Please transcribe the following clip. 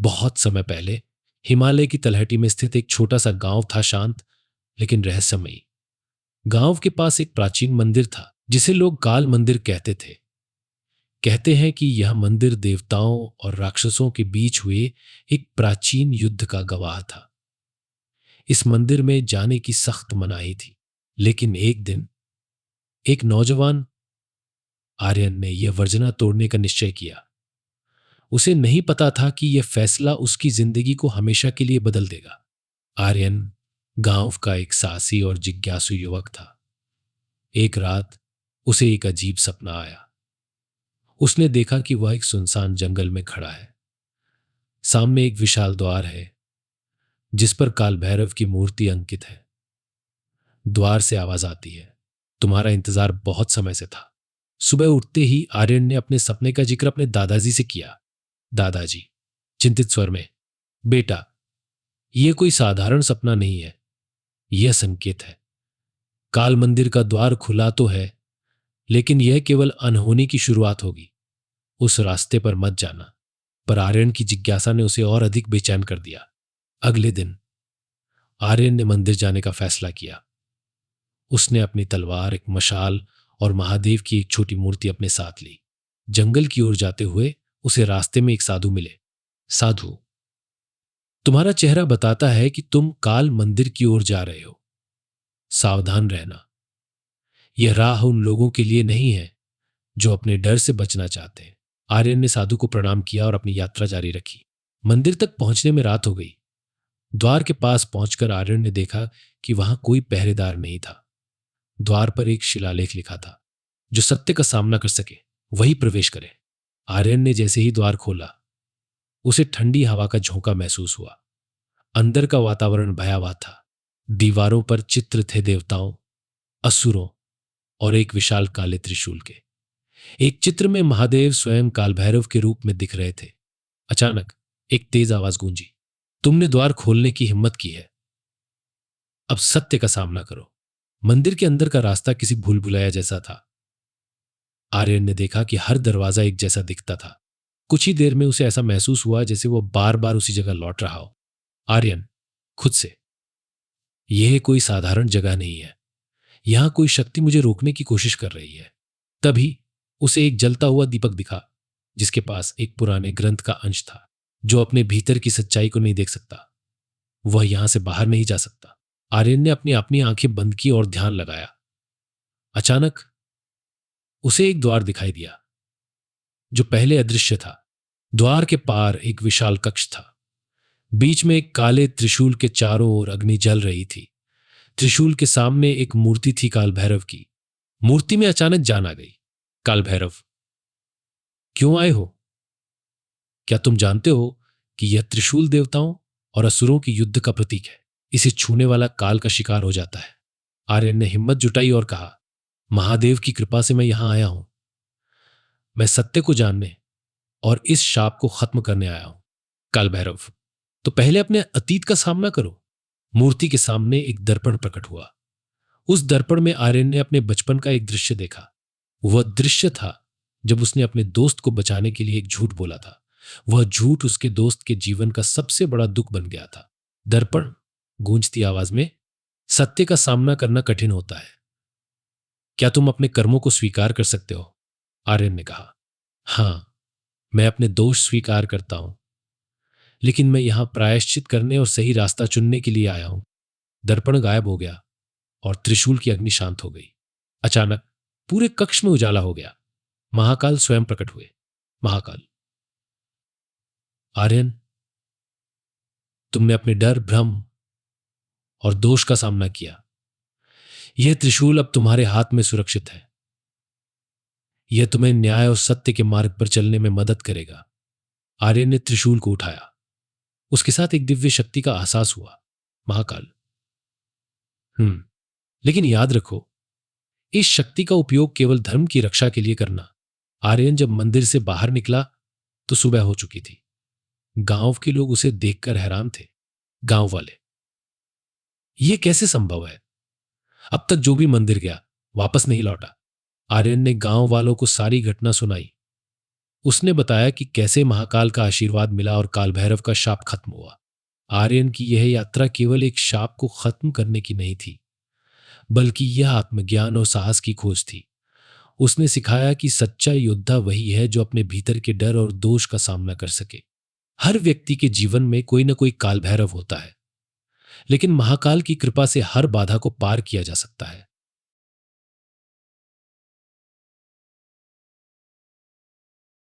बहुत समय पहले हिमालय की तलहटी में स्थित एक छोटा सा गांव था, शांत लेकिन रहस्यमयी। गांव के पास एक प्राचीन मंदिर था जिसे लोग काल मंदिर कहते थे। कहते हैं कि यह मंदिर देवताओं और राक्षसों के बीच हुए एक प्राचीन युद्ध का गवाह था। इस मंदिर में जाने की सख्त मनाही थी, लेकिन एक दिन एक नौजवान आर्यन ने यह वर्जना तोड़ने का निश्चय किया। उसे नहीं पता था कि यह फैसला उसकी जिंदगी को हमेशा के लिए बदल देगा। आर्यन गांव का एक साहसी और जिज्ञासु युवक था। एक रात उसे एक अजीब सपना आया। उसने देखा कि वह एक सुनसान जंगल में खड़ा है। सामने एक विशाल द्वार है जिस पर काल भैरव की मूर्ति अंकित है। द्वार से आवाज आती है, तुम्हारा इंतजार बहुत समय से था। सुबह उठते ही आर्यन ने अपने सपने का जिक्र अपने दादाजी से किया। दादाजी चिंतित स्वर में, बेटा, यह कोई साधारण सपना नहीं है, यह संकेत है। काल मंदिर का द्वार खुला तो है, लेकिन यह केवल अनहोनी की शुरुआत होगी। उस रास्ते पर मत जाना। पर आर्यन की जिज्ञासा ने उसे और अधिक बेचैन कर दिया। अगले दिन आर्यन ने मंदिर जाने का फैसला किया। उसने अपनी तलवार, एक मशाल और महादेव की एक छोटी मूर्ति अपने साथ ली। जंगल की ओर जाते हुए उसे रास्ते में एक साधु मिले। साधु, तुम्हारा चेहरा बताता है कि तुम काल मंदिर की ओर जा रहे हो। सावधान रहना। यह राह उन लोगों के लिए नहीं है जो अपने डर से बचना चाहते हैं। आर्यन ने साधु को प्रणाम किया और अपनी यात्रा जारी रखी। मंदिर तक पहुंचने में रात हो गई। द्वार के पास पहुंचकर आर्यन ने देखा कि वहां कोई पहरेदार नहीं था। द्वार पर एक शिलालेख लिखा था, जो सत्य का सामना कर सके वही प्रवेश करे। आर्यन ने जैसे ही द्वार खोला, उसे ठंडी हवा का झोंका महसूस हुआ। अंदर का वातावरण भयावह था। दीवारों पर चित्र थे देवताओं, असुरों और एक विशाल काले त्रिशूल के। एक चित्र में महादेव स्वयं काल भैरव के रूप में दिख रहे थे। अचानक एक तेज आवाज गूंजी, तुमने द्वार खोलने की हिम्मत की है, अब सत्य का सामना करो। मंदिर के अंदर का रास्ता किसी भूल भुलैया जैसा था। आर्यन ने देखा कि हर दरवाजा एक जैसा दिखता था। कुछ ही देर में उसे ऐसा महसूस हुआ जैसे वो बार बार उसी जगह लौट रहा हो। आर्यन खुद से, यह कोई साधारण जगह नहीं है, यहां कोई शक्ति मुझे रोकने की कोशिश कर रही है। तभी उसे एक जलता हुआ दीपक दिखा, जिसके पास एक पुराने ग्रंथ का अंश था। जो अपने भीतर की सच्चाई को नहीं देख सकता, वह यहां से बाहर नहीं जा सकता। आर्यन ने अपनी अपनी आंखें बंद की और ध्यान लगाया। अचानक उसे एक द्वार दिखाई दिया, जो पहले अदृश्य था। द्वार के पार एक विशाल कक्ष था। बीच में एक काले त्रिशूल के चारों ओर अग्नि जल रही थी। त्रिशूल के सामने एक मूर्ति थी काल भैरव की। मूर्ति में अचानक जान आ गई। काल भैरव, क्यों आए हो? क्या तुम जानते हो कि यह त्रिशूल देवताओं और असुरों की युद्ध का प्रतीक है? इसे छूने वाला काल का शिकार हो जाता है। आर्यन ने हिम्मत जुटाई और कहा, महादेव की कृपा से मैं यहां आया हूं। मैं सत्य को जानने और इस शाप को खत्म करने आया हूं। काल भैरव, तो पहले अपने अतीत का सामना करो। मूर्ति के सामने एक दर्पण प्रकट हुआ। उस दर्पण में आर्यन ने अपने बचपन का एक दृश्य देखा। वह दृश्य था जब उसने अपने दोस्त को बचाने के लिए एक झूठ बोला था। वह झूठ उसके दोस्त के जीवन का सबसे बड़ा दुख बन गया था। दर्पण गूंजती आवाज में, सत्य का सामना करना कठिन होता है। क्या तुम अपने कर्मों को स्वीकार कर सकते हो? आर्यन ने कहा, हां, मैं अपने दोष स्वीकार करता हूं, लेकिन मैं यहां प्रायश्चित करने और सही रास्ता चुनने के लिए आया हूं। दर्पण गायब हो गया और त्रिशूल की अग्नि शांत हो गई। अचानक पूरे कक्ष में उजाला हो गया। महाकाल स्वयं प्रकट हुए। महाकाल, आर्यन, तुमने अपने डर, भ्रम और दोष का सामना किया। यह त्रिशूल अब तुम्हारे हाथ में सुरक्षित है। यह तुम्हें न्याय और सत्य के मार्ग पर चलने में मदद करेगा। आर्यन ने त्रिशूल को उठाया। उसके साथ एक दिव्य शक्ति का एहसास हुआ। महाकाल, लेकिन याद रखो, इस शक्ति का उपयोग केवल धर्म की रक्षा के लिए करना। आर्यन जब मंदिर से बाहर निकला तो सुबह हो चुकी थी। गांव के लोग उसे देखकर हैरान थे। गांव वाले, यह कैसे संभव है? अब तक जो भी मंदिर गया वापस नहीं लौटा। आर्यन ने गांव वालों को सारी घटना सुनाई। उसने बताया कि कैसे महाकाल का आशीर्वाद मिला और काल भैरव का शाप खत्म हुआ। आर्यन की यह यात्रा केवल एक शाप को खत्म करने की नहीं थी, बल्कि यह आत्मज्ञान और साहस की खोज थी। उसने सिखाया कि सच्चा योद्धा वही है जो अपने भीतर के डर और दोष का सामना कर सके। हर व्यक्ति के जीवन में कोई न कोई काल भैरव होता है, लेकिन महाकाल की कृपा से हर बाधा को पार किया जा सकता है।